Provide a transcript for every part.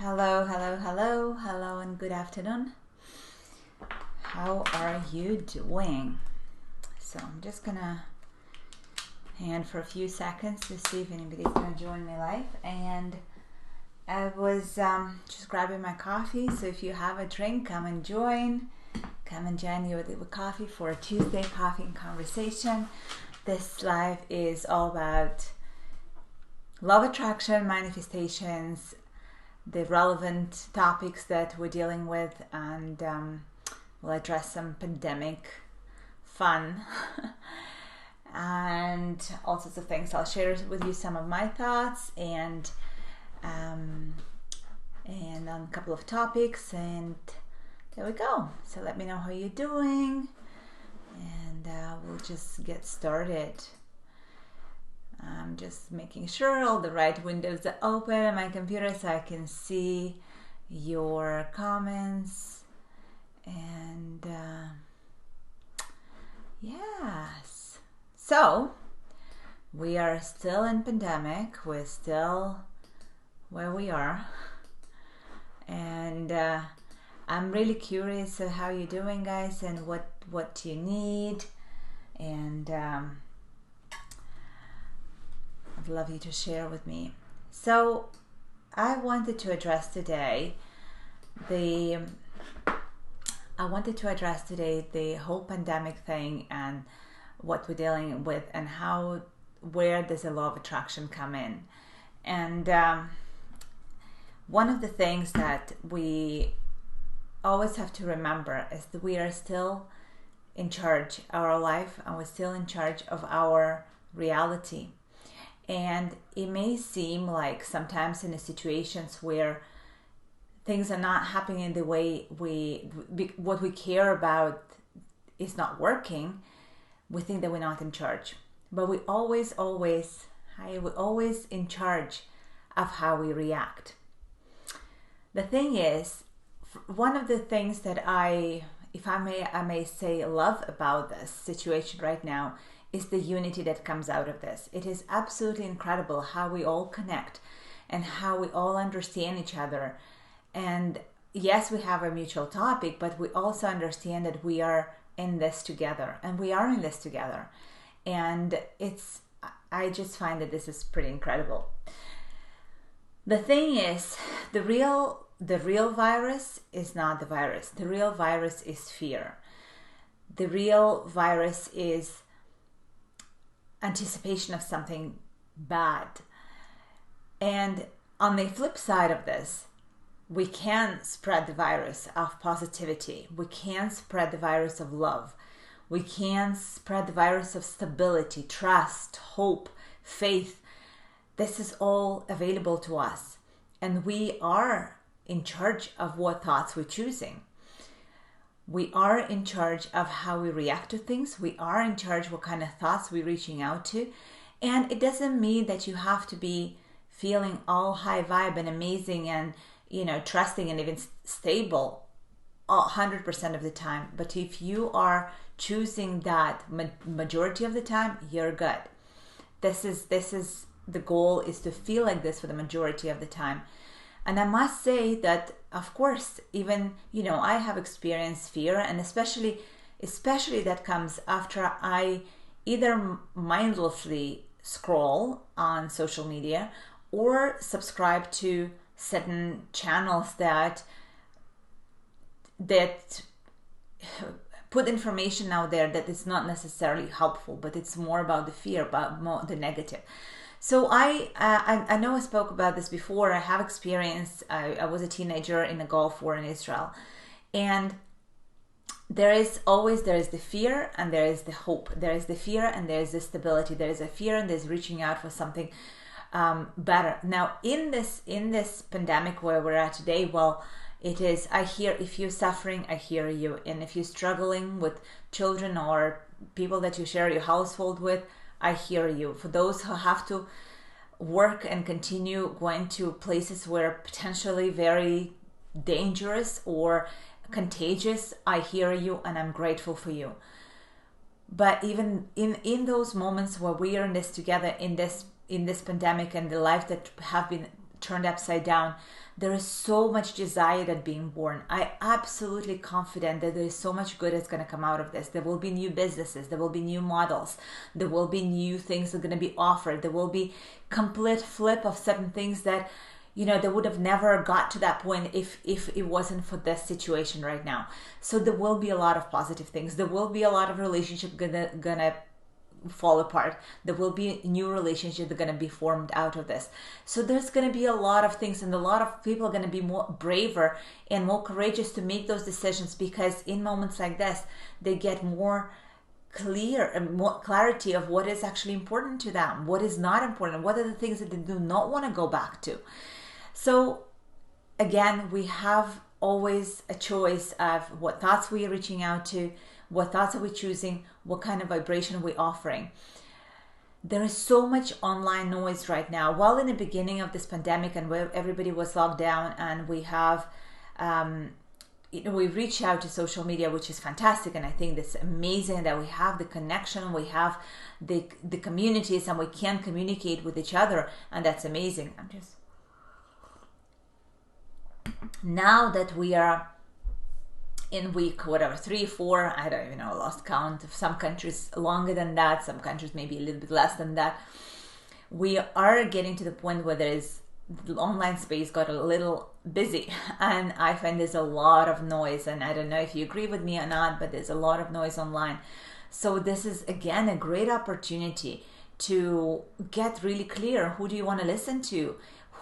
Hello, hello, hello, hello, and good afternoon. How are you doing? So I'm just gonna hang for a few seconds to see if anybody's gonna join me live. And I was just grabbing my coffee. So if you have a drink, come and join. Come and join you with coffee for a Tuesday coffee and conversation. This live is all about love attraction, manifestations, the relevant topics that we're dealing with, and we'll address some pandemic fun and all sorts of things. I'll share with you some of my thoughts and on a couple of topics, and there we go. So let me know how you're doing, and we'll just get started. I'm just making sure all the right windows are open on my computer so I can see your comments. And yes, so we are still in pandemic. We're still where we are, and I'm really curious of how you're doing, guys, and what you need, and I'd love you to share with me. So I wanted to address today the whole pandemic thing and what we're dealing with, and where does the law of attraction come in. And one of the things that we always have to remember is that we are still in charge of our life, and we're still in charge of our reality. And it may seem like sometimes in the situations where things are not happening the way what we care about is not working, we think that we're not in charge. But we're always in charge of how we react. The thing is, one of the things that I may say love about this situation right now is the unity that comes out of this. It is absolutely incredible how we all connect and how we all understand each other. And yes, we have a mutual topic, but we also understand that we are in this together, and we are in this together. And I just find that this is pretty incredible. The thing is, the real virus is not the virus. The real virus is fear. The real virus is anticipation of something bad. And on the flip side of this, we can spread the virus of positivity. We can spread the virus of love. We can spread the virus of stability, trust, hope, faith. This is all available to us. And we are in charge of what thoughts we're choosing. We are in charge of how we react to things. We are in charge what kind of thoughts we're reaching out to. And it doesn't mean that you have to be feeling all high vibe and amazing and, trusting and even stable 100% of the time. But if you are choosing that majority of the time, you're good. This is the goal, is to feel like this for the majority of the time. And I must say that, of course, even, I have experienced fear, and especially that comes after I either mindlessly scroll on social media or subscribe to certain channels that put information out there that is not necessarily helpful, but it's more about the fear, about more the negative. So I know I spoke about this before. I have experienced, I was a teenager in the Gulf War in Israel. And there is the fear and there is the hope. There is the fear and there is the stability. There is a fear and there's reaching out for something better. Now, in this pandemic where we're at today, well, it is, I hear, if you're suffering, I hear you. And if you're struggling with children or people that you share your household with, I hear you. For those who have to work and continue going to places where potentially very dangerous or contagious, I hear you, and I'm grateful for you. But even in those moments where we are in this together, in this pandemic, and the life that have been turned upside down, there is so much desire that being born. I absolutely confident that there is so much good that's going to come out of this. There will be new businesses, there will be new models, there will be new things that are going to be offered, there will be complete flip of certain things that, you know, they would have never got to that point if it wasn't for this situation right now. So there will be a lot of positive things. There will be a lot of relationships gonna fall apart. There will be new relationships that are going to be formed out of this. So there's going to be a lot of things, and a lot of people are going to be more braver and more courageous to make those decisions, because in moments like this, they get more clear and more clarity of what is actually important to them, what is not important, what are the things that they do not want to go back to. So again, we have always a choice of what thoughts we are reaching out to, what thoughts are we choosing, what kind of vibration are we offering. There is so much online noise right now. While in the beginning of this pandemic and where everybody was locked down, and we have, we reach out to social media, which is fantastic. And I think it's amazing that we have the connection, we have the communities, and we can communicate with each other. And that's amazing. Now that we are in week, 3, 4, I don't even know, I lost count. Some countries longer than that, some countries maybe a little bit less than that. We are getting to the point where the online space got a little busy, and I find there's a lot of noise, and I don't know if you agree with me or not, but there's a lot of noise online. So this is again a great opportunity to get really clear. Who do you want to listen to?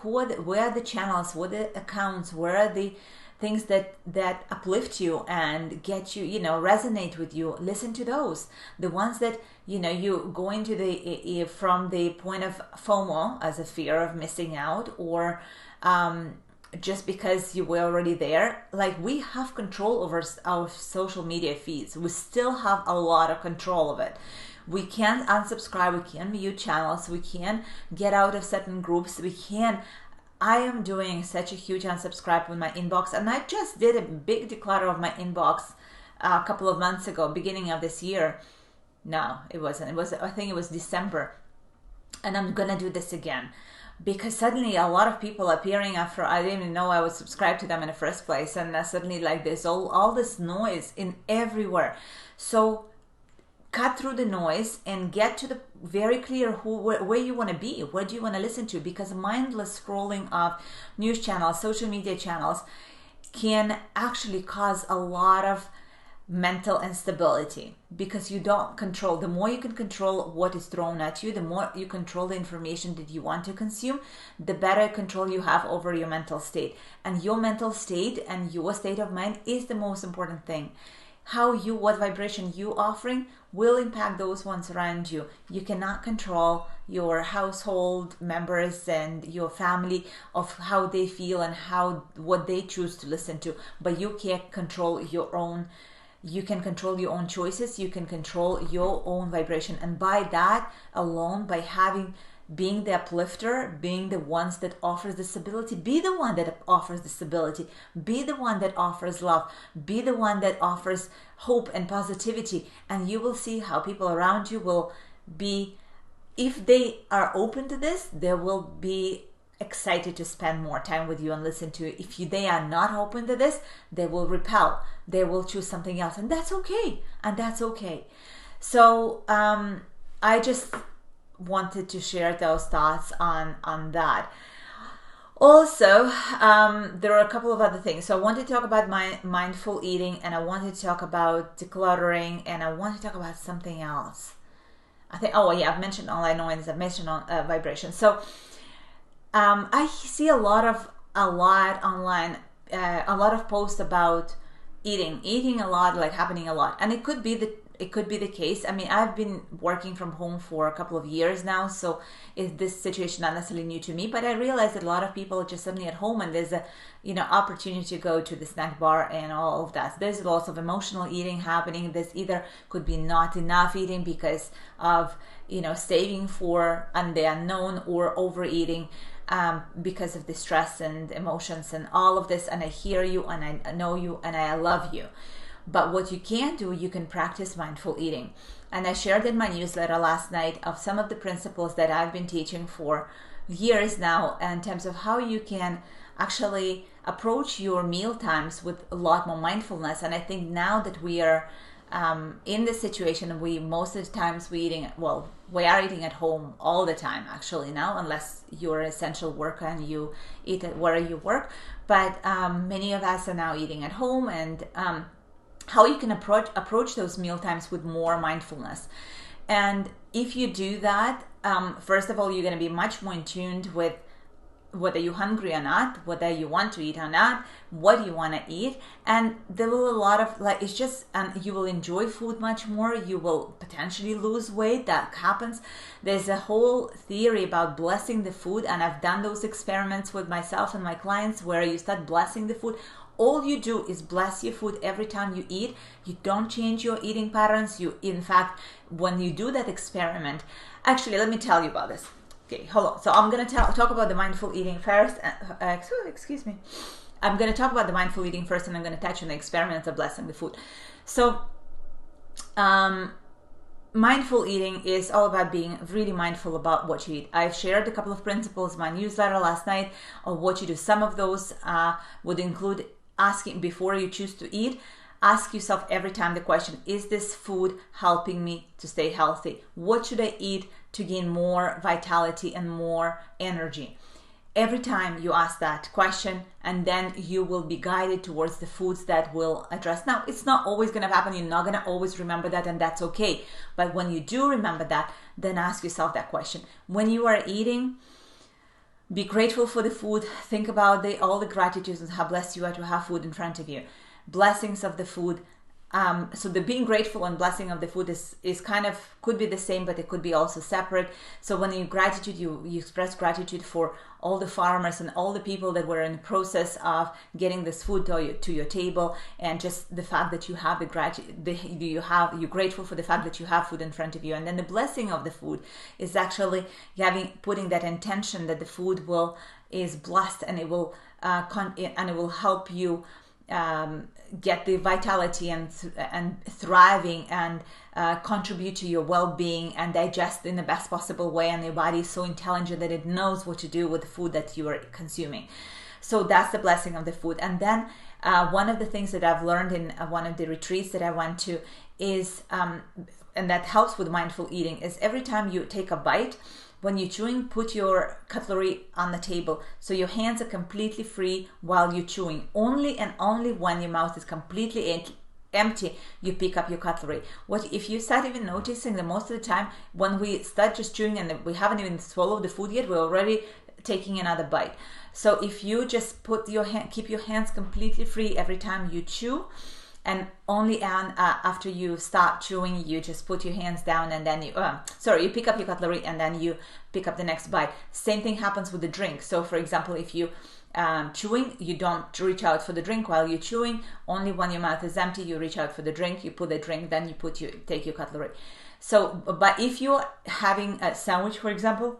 Where are the channels? What are the accounts? Where are the things that uplift you and get you, resonate with you? Listen to those. The ones that, you go into from the point of FOMO, as a fear of missing out, or just because you were already there. Like, we have control over our social media feeds. We still have a lot of control of it. We can unsubscribe, we can mute channels, we can get out of certain groups, I am doing such a huge unsubscribe with my inbox, and I just did a big declutter of my inbox a couple of months ago, beginning of this year. No, it wasn't. I think it was December. And I'm gonna do this again, because suddenly a lot of people appearing after I didn't even know I was subscribed to them in the first place, and suddenly like this, all this noise in everywhere. So cut through the noise and get to the very clear where you want to be, what do you want to listen to, because mindless scrolling of news channels, social media channels can actually cause a lot of mental instability, because you don't control. The more you can control what is thrown at you, the more you control the information that you want to consume, the better control you have over your mental state. And your mental state and your state of mind is the most important thing. What vibration you offering will impact those ones around you. You cannot control your household members and your family of how they feel and what they choose to listen to, but you can control your own. You can control your own choices. You can control your own vibration, and by that alone, by being the uplifter, being the ones that offers the stability, be the one that offers the stability, be the one that offers love, be the one that offers hope and positivity, and you will see how people around you will be, if they are open to this, they will be excited to spend more time with you and listen to you. If they are not open to this, they will repel, they will choose something else, and that's okay. So I just wanted to share those thoughts on that. Also, there are a couple of other things. So I want to talk about my mindful eating, and I want to talk about decluttering, and I want to talk about something else. I think, I've mentioned online noise, I've mentioned vibration. So I see a lot online, a lot of posts about eating a lot, like happening a lot, and it could be the case. I mean, I've been working from home for a couple of years now, so is this situation not necessarily new to me, but I realize that a lot of people are just suddenly at home, and there's a opportunity to go to the snack bar and all of that. There's lots of emotional eating happening. There's either could be not enough eating because of saving for and the unknown, or overeating because of the stress and emotions and all of this. And I hear you, and I know you, and I love you. But what you can do, you can practice mindful eating. And I shared in my newsletter last night of some of the principles that I've been teaching for years now in terms of how you can actually approach your meal times with a lot more mindfulness. And I think now that we are in this situation, we most of the times we are eating at home all the time actually now, unless you're an essential worker and you eat at where you work. But many of us are now eating at home, and how you can approach those meal times with more mindfulness. And if you do that, first of all, you're going to be much more in tune with whether you're hungry or not, whether you want to eat or not, what you want to eat. And there will a lot of it's just, you will enjoy food much more. You will potentially lose weight. That happens. There's a whole theory about blessing the food, and I've done those experiments with myself and my clients where you start blessing the food. All you do is bless your food every time you eat. You don't change your eating patterns. In fact, when you do that experiment, actually, let me tell you about this. Okay, hold on. So I'm going to talk about the mindful eating first. Excuse me. I'm going to talk about the mindful eating first, and I'm going to touch on the experiments of blessing the food. So mindful eating is all about being really mindful about what you eat. I've shared a couple of principles in my newsletter last night of what you do. Some of those would include asking before you choose to eat. Ask yourself every time the question, is this food helping me to stay healthy? What should I eat to gain more vitality and more energy? Every time you ask that question, and then you will be guided towards the foods that will address. Now, it's not always going to happen. You're not going to always remember that, and that's okay. But when you do remember that, then ask yourself that question. When you are eating, be grateful for the food. Think about all the gratitudes and how blessed you are to have food in front of you. Blessings of the food. So the being grateful and blessing of the food is kind of, could be the same, but it could be also separate. So when you gratitude, you express gratitude for all the farmers and all the people that were in the process of getting this food to your table, and just the fact that you have the gratitude, you're grateful for the fact that you have food in front of you. And then the blessing of the food is actually putting that intention that the food is blessed, and it will help you get the vitality and thriving and contribute to your well-being and digest in the best possible way. And your body is so intelligent that it knows what to do with the food that you are consuming. So that's the blessing of the food. And then one of the things that I've learned in one of the retreats that I went to is, and that helps with mindful eating, is every time you take a bite, when you're chewing, put your cutlery on the table so your hands are completely free while you're chewing. Only and only when your mouth is completely empty, you pick up your cutlery. What if you start even noticing that most of the time when we start just chewing and we haven't even swallowed the food yet, we're already taking another bite. So if you just keep your hands completely free every time you chew, and only after you stop chewing, you just put your hands down, and then you pick up your cutlery and then you pick up the next bite. Same thing happens with the drink. So for example, if you chewing, you don't reach out for the drink while you're chewing. Only when your mouth is empty, you reach out for the drink. You put the drink, then you take your cutlery. So, but if you're having a sandwich, for example,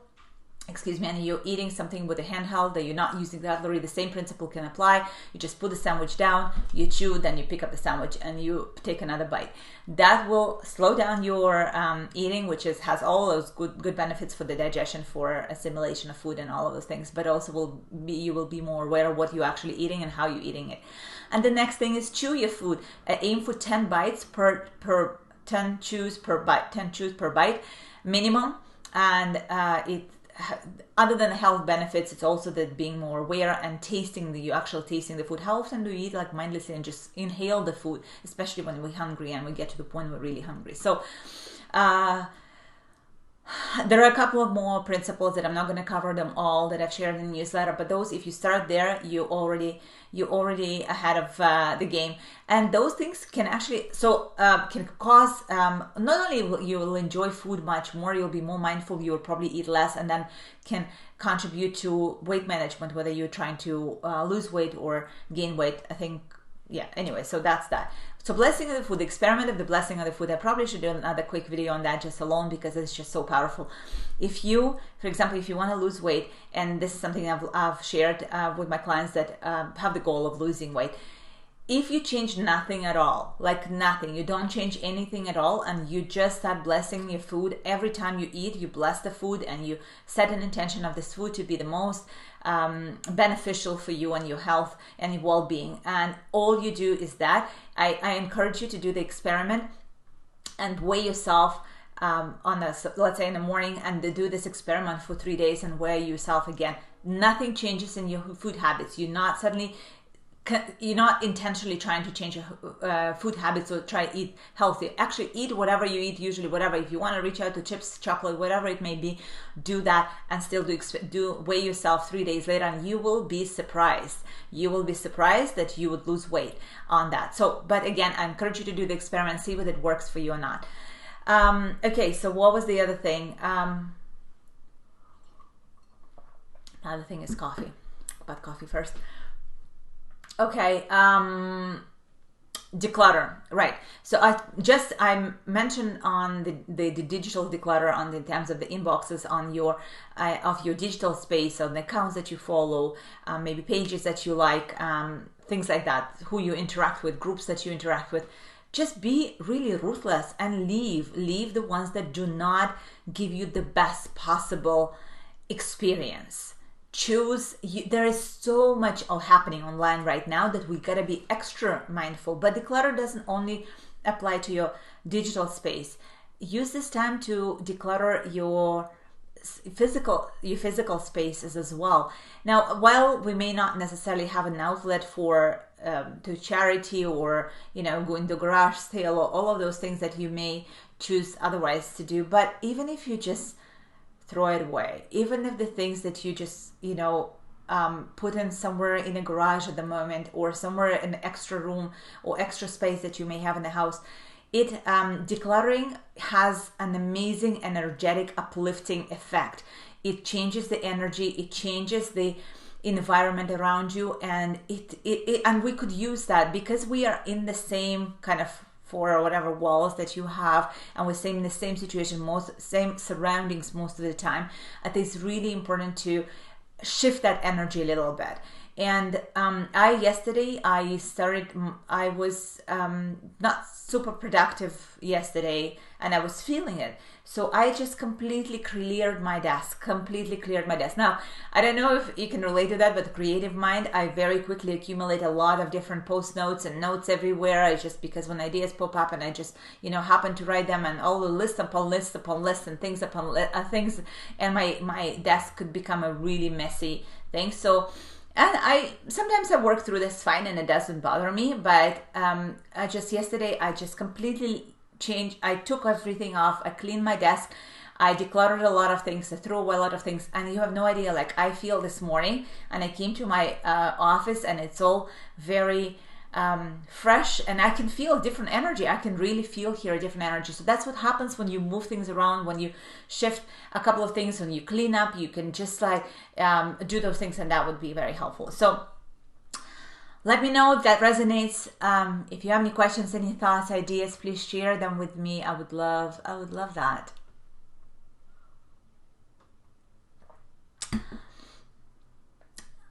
and you're eating something with a handheld that you're not using the cutlery, the same principle can apply. You just put the sandwich down, you chew, then you pick up the sandwich and you take another bite. That will slow down your eating, which has all those good benefits for the digestion, for assimilation of food and all of those things, but also you will be more aware of what you're actually eating and how you're eating it. And the next thing is chew your food. Aim for 10 bites per 10 chews per bite minimum. And other than the health benefits, it's also that being more aware and tasting the food. How often do you eat like mindlessly and just inhale the food, especially when we're hungry and we get to the point we're really hungry? So there are a couple of more principles that I'm not going to cover them all that I've shared in the newsletter, but those, if you start there, you're already ahead of the game. And those things can actually can cause not only will you enjoy food much more, you'll be more mindful, you'll probably eat less, and then can contribute to weight management, whether you're trying to lose weight or gain weight. I think, anyway, so that's that. So blessing of the food, the experiment of the blessing of the food, I probably should do another quick video on that just alone because it's just so powerful. If you, for example, if you want to lose weight, and this is something I've shared with my clients that have the goal of losing weight, if you change nothing at all, like nothing, you don't change anything at all, and you just start blessing your food every time you eat, you bless the food and you set an intention of this food to be the most beneficial for you and your health and your well-being, and all you do is that, I encourage you to do the experiment and weigh yourself let's say in the morning, and do this experiment for 3 days and weigh yourself again. Nothing changes in your food habits. You're not intentionally trying to change your food habits or try to eat healthy. Actually, eat whatever you eat, usually whatever. If you want to reach out to chips, chocolate, whatever it may be, do that, and still weigh yourself 3 days later, and you will be surprised. You will be surprised that you would lose weight on that. So, but again, I encourage you to do the experiment, see whether it works for you or not. Okay, so what was the other thing? Another thing is coffee. About coffee first. Okay, declutter, right? So I mentioned on the digital declutter on the terms of the inboxes on your of your digital space, on the accounts that you follow, maybe pages that you like, things like that, who you interact with, groups that you interact with. Just be really ruthless and leave the ones that do not give you the best possible experience. There is so much happening online right now that we gotta be extra mindful. But declutter doesn't only apply to your digital space. Use this time to declutter your physical spaces as well. Now, while we may not necessarily have an outlet for to charity, or going to garage sale, or all of those things that you may choose otherwise to do, but even if you just throw it away, even if the things that you just put in somewhere in a garage at the moment, or somewhere in an extra room or extra space that you may have in the house, decluttering has an amazing energetic uplifting effect. It changes the energy, it changes the environment around you, and and we could use that because we are in the same kind of four or whatever walls that you have, and we're in the same situation, same surroundings most of the time. I think it's really important to shift that energy a little bit. And yesterday I was not super productive yesterday, and I was feeling it. So I just completely cleared my desk. Now, I don't know if you can relate to that, but creative mind, I very quickly accumulate a lot of different post notes and notes everywhere. Because when ideas pop up and I just, happen to write them, and all the list upon list upon list and things upon things, and my desk could become a really messy thing. So, and sometimes I work through this fine and it doesn't bother me, but yesterday I just completely changed. I took everything off. I cleaned my desk. I decluttered a lot of things. I threw away a lot of things, and you have no idea. Like, I feel this morning, and I came to my office, and it's all very fresh, and I can feel different energy. I can really feel here a different energy. So that's what happens when you move things around, when you shift a couple of things, when you clean up. You can just do those things, and that would be very helpful. So let me know if that resonates. If you have any questions, any thoughts, ideas, please share them with me. I would love that.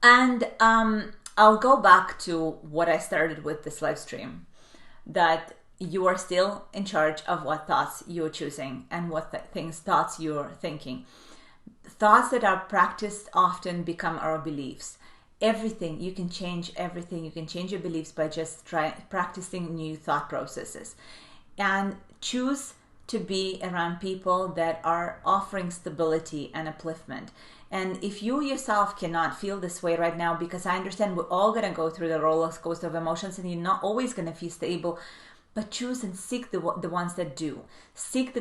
And I'll go back to what I started with this live stream, that you are still in charge of what thoughts you're choosing and what thoughts you're thinking. Thoughts that are practiced often become our beliefs. Everything, you can change everything. You can change your beliefs by just practicing new thought processes. And choose to be around people that are offering stability and upliftment. And if you yourself cannot feel this way right now, because I understand we're all going to go through the roller coaster of emotions, and you're not always going to feel stable, but choose and seek the ones that do. Seek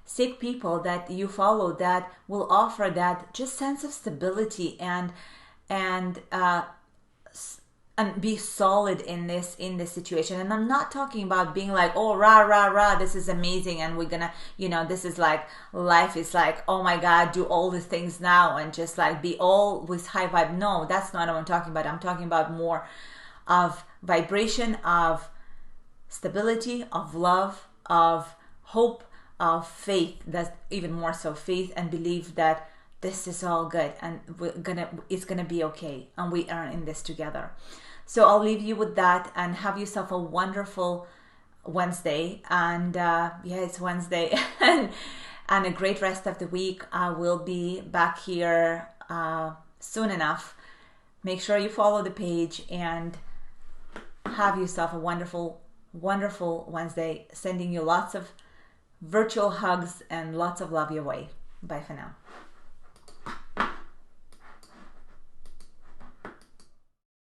seek people that you follow that will offer that just sense of stability and be solid in this situation. And I'm not talking about being like, oh, rah, this is amazing, and we're gonna, this is like, life is like, oh my God, do all the things now, and just be always high vibe. No, that's not what I'm talking about. I'm talking about more of vibration, of stability, of love, of hope, of faith. That's even more so, faith and belief that this is all good, and it's gonna be okay, and we are in this together. So I'll leave you with that, and have yourself a wonderful Wednesday. And it's Wednesday. and a great rest of the week. I will be back here soon enough. Make sure you follow the page, and have yourself a wonderful, wonderful Wednesday. Sending you lots of virtual hugs and lots of love your way. Bye for now.